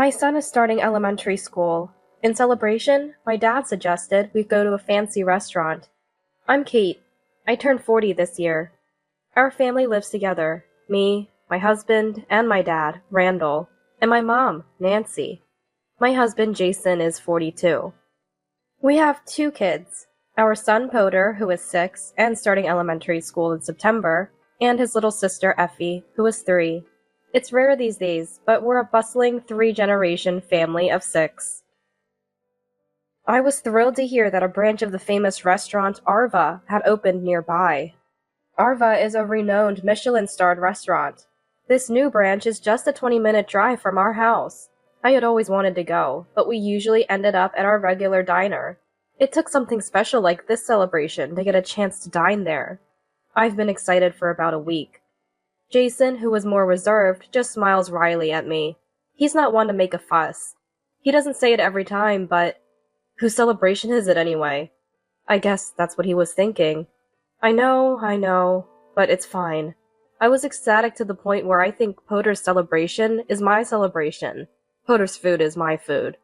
My son is starting elementary school. In celebration, my dad suggested we go to a fancy restaurant. I'm Kate. I turned 40 this year. Our family lives together. Me, my husband, and my dad, Randall, and my mom, Nancy. My husband, Jason, is 42. We have two kids. Our son, Poder, who is 6 and starting elementary school in September, and his little sister, Effie, who is 3. It's rare these days, but we're a bustling 3-generation family of 6. I was thrilled to hear that a branch of the famous restaurant Arva had opened nearby. Arva is a renowned Michelin-starred restaurant. This new branch is just a 20-minute drive from our house. I had always wanted to go, but we usually ended up at our regular diner. It took something special like this celebration to get a chance to dine there. I've been excited for about a week. Jason, who was more reserved, just smiles wryly at me. He's not one to make a fuss. He doesn't say it every time, but whose celebration is it anyway? I guess that's what he was thinking. I know, but it's fine. I was ecstatic to the point where I think Poder's celebration is my celebration. Poder's food is my food.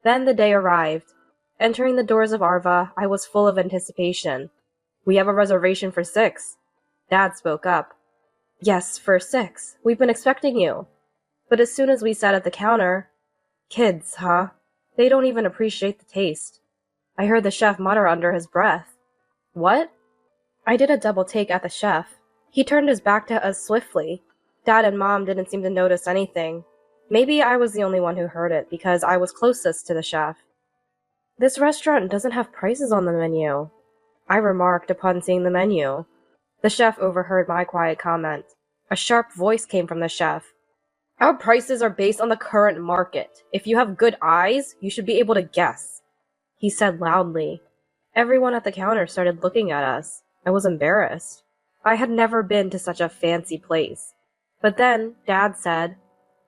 Then the day arrived. Entering the doors of Arva, I was full of anticipation. We have a reservation for 6. Dad spoke up. Yes, for 6. We've been expecting you. But as soon as we sat at the counter, kids, huh? They don't even appreciate the taste. I heard the chef mutter under his breath. What? I did a double take at the chef. He turned his back to us swiftly. Dad and Mom didn't seem to notice anything. Maybe I was the only one who heard it because I was closest to the chef. This restaurant doesn't have prices on the menu, I remarked upon seeing the menu. The chef overheard my quiet comment. A sharp voice came from the chef. Our prices are based on the current market. If you have good eyes, you should be able to guess, he said loudly. Everyone at the counter started looking at us. I was embarrassed. I had never been to such a fancy place. But then Dad said,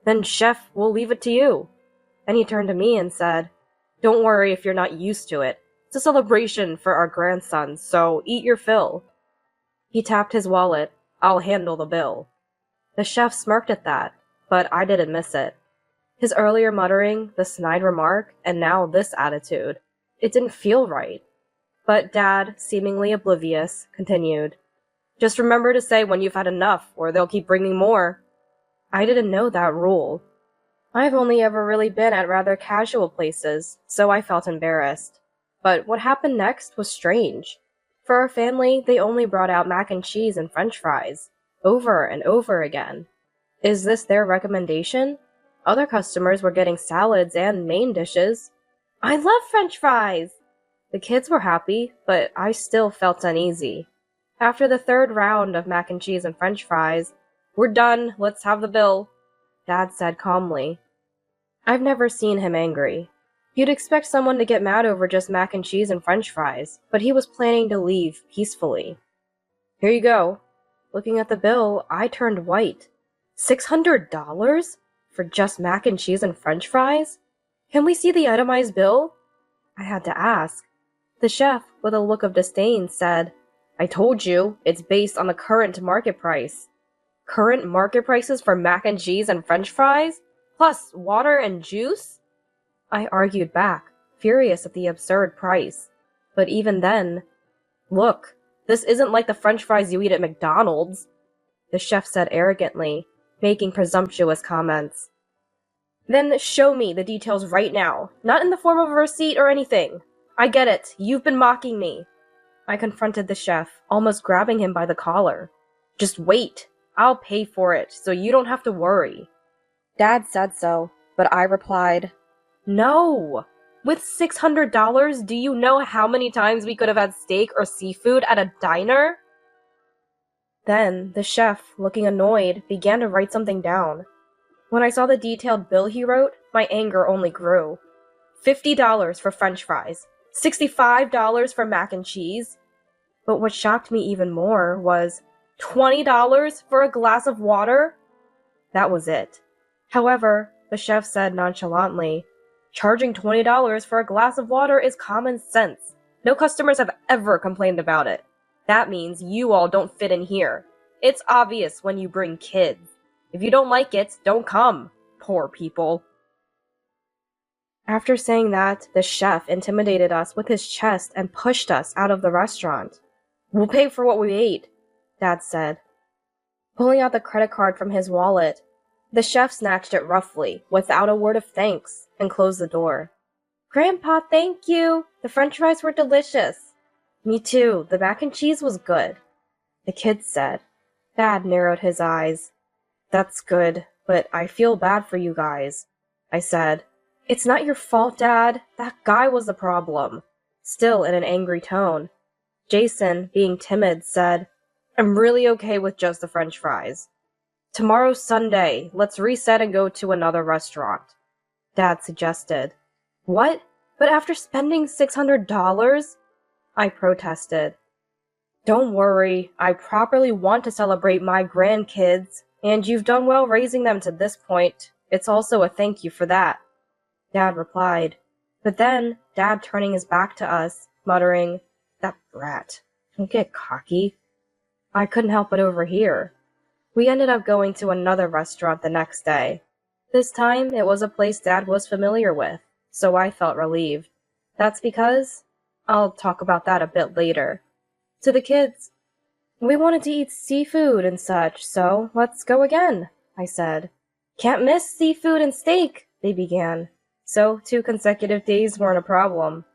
Then, chef, we'll leave it to you. And he turned to me and said, Don't worry if you're not used to it. It's a celebration for our grandson, so eat your fill. He tapped his wallet. I'll handle the bill. The chef smirked at that, but I didn't miss it. His earlier muttering, the snide remark, and now this attitude. It didn't feel right. But Dad, seemingly oblivious, continued. Just remember to say when you've had enough, or they'll keep bringing more. I didn't know that rule. I've only ever really been at rather casual places, so I felt embarrassed. But what happened next was strange. For our family, they only brought out mac and cheese and french fries, over and over again. Is this their recommendation? Other customers were getting salads and main dishes. I love french fries! The kids were happy, but I still felt uneasy. After the 3rd round of mac and cheese and french fries, We're done, let's have the bill, Dad said calmly. I've never seen him angry. You'd expect someone to get mad over just mac and cheese and french fries, but he was planning to leave peacefully. Here you go. Looking at the bill, I turned white. $600? For just mac and cheese and french fries? Can we see the itemized bill? I had to ask. The chef, with a look of disdain, said, I told you, it's based on the current market price. Current market prices for mac and cheese and french fries? Plus water and juice? I argued back, furious at the absurd price. But even then, look, this isn't like the french fries you eat at McDonald's, the chef said arrogantly, making presumptuous comments. Then show me the details right now, not in the form of a receipt or anything. I get it, you've been mocking me. I confronted the chef, almost grabbing him by the collar. Just wait, I'll pay for it, so you don't have to worry. Dad said so, but I replied, No! With $600, do you know how many times we could have had steak or seafood at a diner? Then, the chef, looking annoyed, began to write something down. When I saw the detailed bill he wrote, my anger only grew. $50 for french fries. $65 for mac and cheese. But what shocked me even more was $20 for a glass of water? That was it. However, the chef said nonchalantly, Charging $20 for a glass of water is common sense. No customers have ever complained about it. That means you all don't fit in here. It's obvious when you bring kids. If you don't like it, don't come. Poor people. After saying that, the chef intimidated us with his chest and pushed us out of the restaurant. "We'll pay for what we ate," Dad said. Pulling out the credit card from his wallet, the chef snatched it roughly, without a word of thanks, and closed the door. "Grandpa, thank you! The french fries were delicious." "Me too, the mac and cheese was good," the kid said. Dad narrowed his eyes. "That's good, but I feel bad for you guys," I said. "It's not your fault, Dad. That guy was the problem," still in an angry tone. Jason, being timid, said, "I'm really okay with just the french fries." "Tomorrow's Sunday. Let's reset and go to another restaurant," Dad suggested. "What? But after spending $600? I protested. "Don't worry. I properly want to celebrate my grandkids, and you've done well raising them to this point. It's also a thank you for that," Dad replied. But then, Dad turning his back to us, muttering, "That brat. Don't get cocky." I couldn't help but overhear. We ended up going to another restaurant the next day. This time, it was a place Dad was familiar with, so I felt relieved. That's because I'll talk about that a bit later. To the kids, "We wanted to eat seafood and such, so let's go again," I said. "Can't miss seafood and steak," they began. So 2 consecutive days weren't a problem.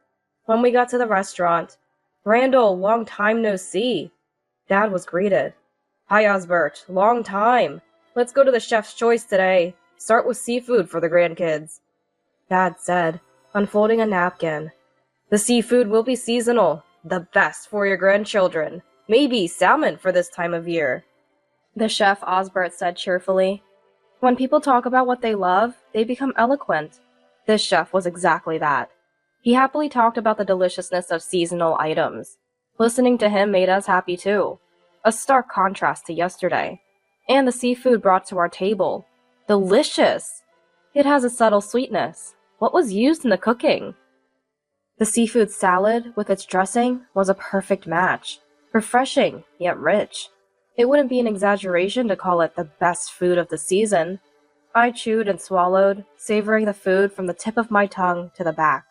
When we got to the restaurant, "Randall, long time no see," Dad was greeted. "Hi, Osbert, long time. Let's go to the chef's choice today. Start with seafood for the grandkids," Dad said, unfolding a napkin. "The seafood will be seasonal, the best for your grandchildren. Maybe salmon for this time of year," the chef Osbert said cheerfully. When people talk about what they love, they become eloquent. This chef was exactly that. He happily talked about the deliciousness of seasonal items. Listening to him made us happy too. A stark contrast to yesterday. And the seafood brought to our table. Delicious! It has a subtle sweetness. What was used in the cooking? The seafood salad, with its dressing, was a perfect match. Refreshing, yet rich. It wouldn't be an exaggeration to call it the best food of the season. I chewed and swallowed, savoring the food from the tip of my tongue to the back.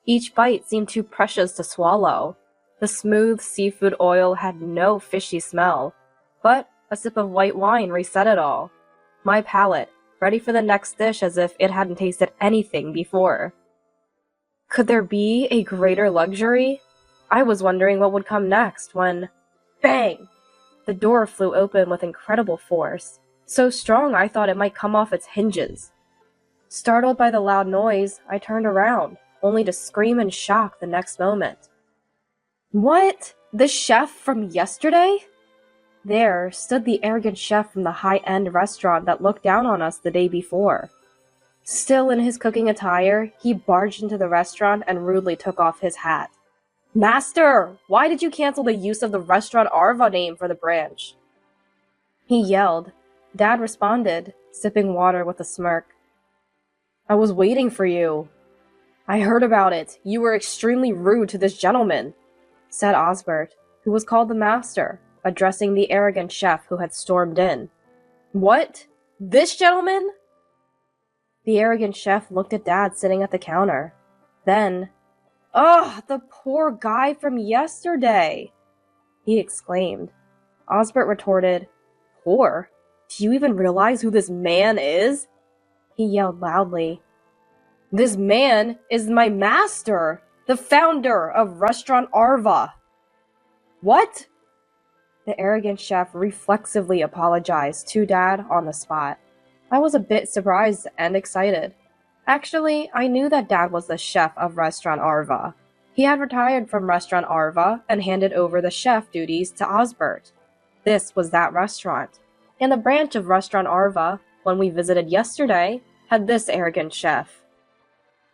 Each bite seemed too precious to swallow. The smooth seafood oil had no fishy smell, but a sip of white wine reset it all. My palate, ready for the next dish as if it hadn't tasted anything before. Could there be a greater luxury? I was wondering what would come next when, bang! The door flew open with incredible force, so strong I thought it might come off its hinges. Startled by the loud noise, I turned around, only to scream in shock the next moment. What? The chef from yesterday? There stood the arrogant chef from the high-end restaurant that looked down on us the day before. Still in his cooking attire, he barged into the restaurant and rudely took off his hat. "Master, why did you cancel the use of the restaurant Arva name for the branch?" he yelled. Dad responded, sipping water with a smirk. "I was waiting for you." "I heard about it. You were extremely rude to this gentleman," said Osbert, who was called the master, addressing the arrogant chef who had stormed in. "What? This gentleman?" The arrogant chef looked at Dad sitting at the counter. Then, "Ugh, the poor guy from yesterday!" he exclaimed. Osbert retorted, "Poor? Do you even realize who this man is?" he yelled loudly. "This man is my master, the founder of Restaurant Arva." "What?" The arrogant chef reflexively apologized to Dad on the spot. I was a bit surprised and excited. Actually, I knew that Dad was the chef of Restaurant Arva. He had retired from Restaurant Arva and handed over the chef duties to Osbert. This was that restaurant. And the branch of Restaurant Arva, when we visited yesterday, had this arrogant chef.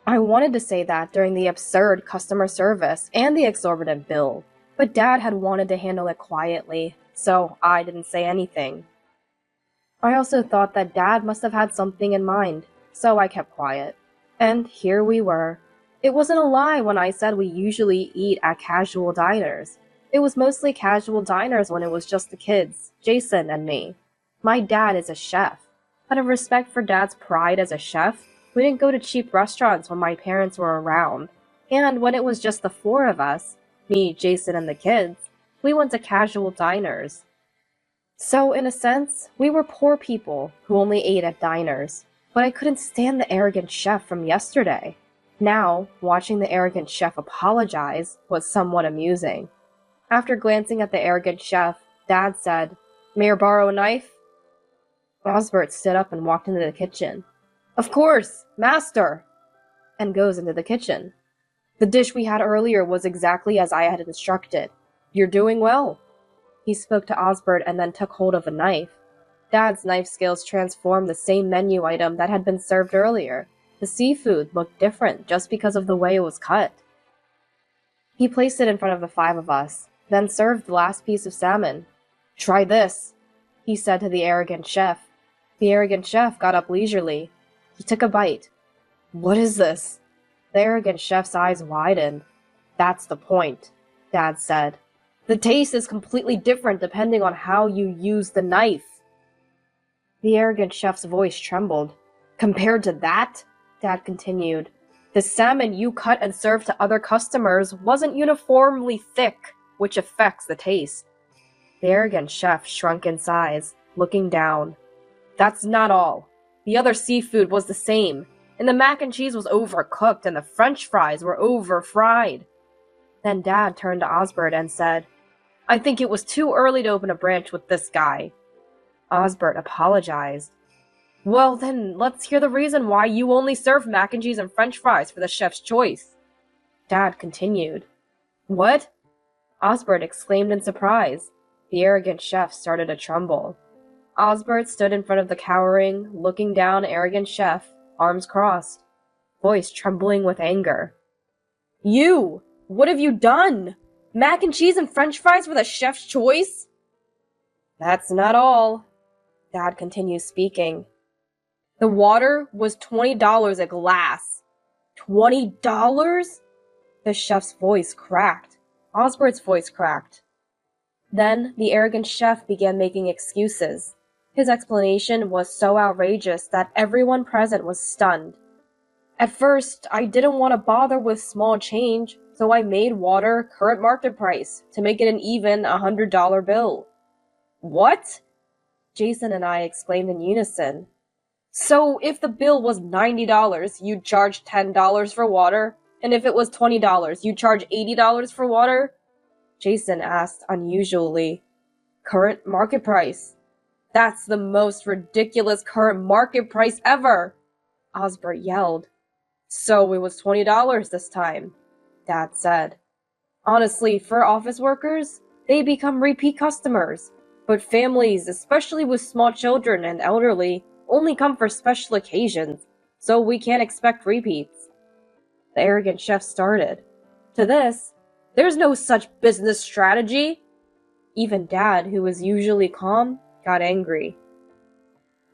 I wanted to say that during the absurd customer service and the exorbitant bill, but Dad had wanted to handle it quietly, so I didn't say anything. I also thought that Dad must have had something in mind, so I kept quiet. And here we were. It wasn't a lie when I said we usually eat at casual diners. It was mostly casual diners when it was just the kids, Jason and me. My dad is a chef. Out of respect for Dad's pride as a chef, We didn't go to cheap restaurants when my parents were around. And when it was just the four of us, me, Jason, and the kids, we went to casual diners. So, in a sense, we were poor people who only ate at diners. But I couldn't stand the arrogant chef from yesterday. Now, watching the arrogant chef apologize was somewhat amusing. After glancing at the arrogant chef, Dad said, "May I borrow a knife?" Osbert stood up and walked into the kitchen. "Of course, master!" And goes into the kitchen. "The dish we had earlier was exactly as I had instructed. You're doing well." He spoke to Osbert and then took hold of a knife. Dad's knife skills transformed the same menu item that had been served earlier. The seafood looked different just because of the way it was cut. He placed it in front of the five of us, then served the last piece of salmon. "Try this," he said to the arrogant chef. The arrogant chef got up leisurely. He took a bite. "What is this?" The arrogant chef's eyes widened. "That's the point," Dad said. "The taste is completely different depending on how you use the knife." The arrogant chef's voice trembled. "Compared to that," Dad continued, "the salmon you cut and served to other customers wasn't uniformly thick, which affects the taste." The arrogant chef shrunk in size, looking down. "That's not all. The other seafood was the same, and the mac and cheese was overcooked and the french fries were over-fried." Then Dad turned to Osbert and said, "I think it was too early to open a branch with this guy." Osbert apologized. "Well then, let's hear the reason why you only serve mac and cheese and french fries for the chef's choice." Dad continued. "What?" Osbert exclaimed in surprise. The arrogant chef started to tremble. Osbert stood in front of the cowering, looking down arrogant chef, arms crossed, voice trembling with anger. "You! What have you done? Mac and cheese and french fries for the chef's choice?" "That's not all." Dad continues speaking. "The water was $20 a glass." $20? The chef's voice cracked. Osbert's voice cracked. Then the arrogant chef began making excuses. His explanation was so outrageous that everyone present was stunned. "At first, I didn't want to bother with small change, so I made water current market price to make it an even $100 bill." "What?" Jason and I exclaimed in unison. "So if the bill was $90, you'd charge $10 for water, and if it was $20, you'd charge $80 for water?" Jason asked unusually. "Current market price." "That's the most ridiculous current market price ever!" Osbert yelled. "So it was $20 this time," Dad said. "Honestly, for office workers, they become repeat customers. But families, especially with small children and elderly, only come for special occasions, so we can't expect repeats." The arrogant chef started. To this, "There's no such business strategy." Even Dad, who was usually calm, got angry.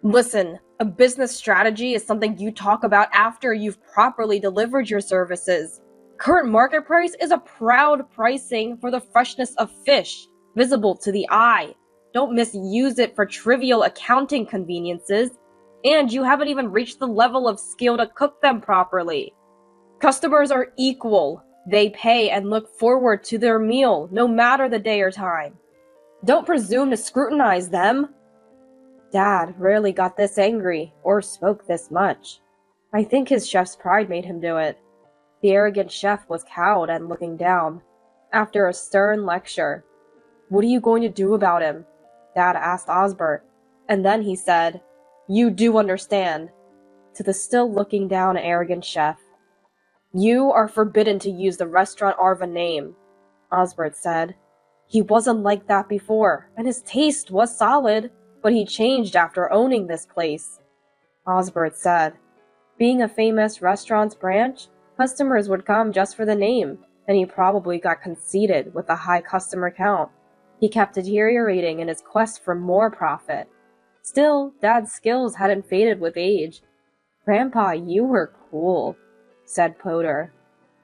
"Listen, a business strategy is something you talk about after you've properly delivered your services. Current market price is a proud pricing for the freshness of fish, visible to the eye. Don't misuse it for trivial accounting conveniences, and you haven't even reached the level of skill to cook them properly. Customers are equal. They pay and look forward to their meal, no matter the day or time. Don't presume to scrutinize them." Dad rarely got this angry or spoke this much. I think his chef's pride made him do it. The arrogant chef was cowed and looking down. After a stern lecture, "What are you going to do about him?" Dad asked Osbert, and then he said, "You do understand," to the still looking down arrogant chef. "You are forbidden to use the restaurant Arva name," Osbert said. He wasn't like that before, and his taste was solid, but he changed after owning this place. Osbert said, "Being a famous restaurant's branch, customers would come just for the name, and he probably got conceited with a high customer count. He kept deteriorating in his quest for more profit. Still, Dad's skills hadn't faded with age." "Grandpa, you were cool," said Potter.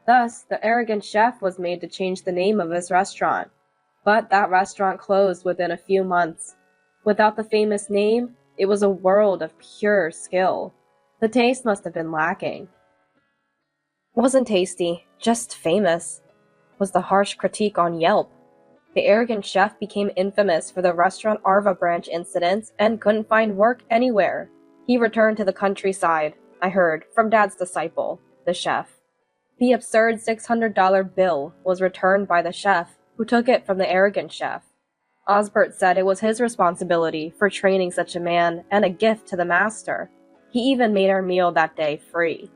Thus, the arrogant chef was made to change the name of his restaurant. But that restaurant closed within a few months. Without the famous name, it was a world of pure skill. The taste must have been lacking. Wasn't tasty, just famous, was the harsh critique on Yelp. The arrogant chef became infamous for the restaurant Arva branch incidents and couldn't find work anywhere. He returned to the countryside, I heard, from Dad's disciple, the chef. The absurd $600 bill was returned by the chef, who took it from the arrogant chef. Osbert said it was his responsibility for training such a man and a gift to the master. He even made our meal that day free.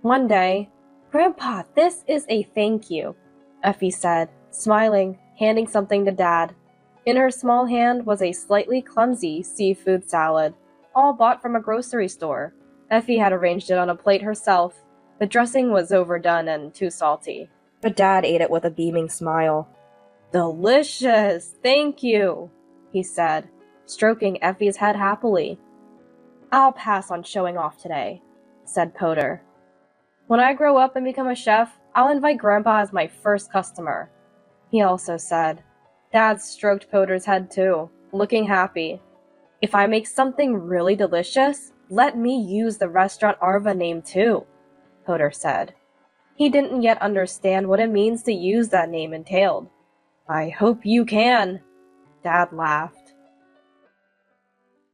One day, "Grandpa, this is a thank you," Effie said, smiling, handing something to Dad. In her small hand was a slightly clumsy seafood salad, all bought from a grocery store. Effie had arranged it on a plate herself. The dressing was overdone and too salty, but Dad ate it with a beaming smile. "Delicious! Thank you," he said, stroking Effie's head happily. "I'll pass on showing off today," said Potter. "When I grow up and become a chef, I'll invite Grandpa as my first customer," he also said. Dad stroked Potter's head too, looking happy. "If I make something really delicious, let me use the restaurant Arva name too," Potter said. He didn't yet understand what it means to use that name entailed. "I hope you can," Dad laughed.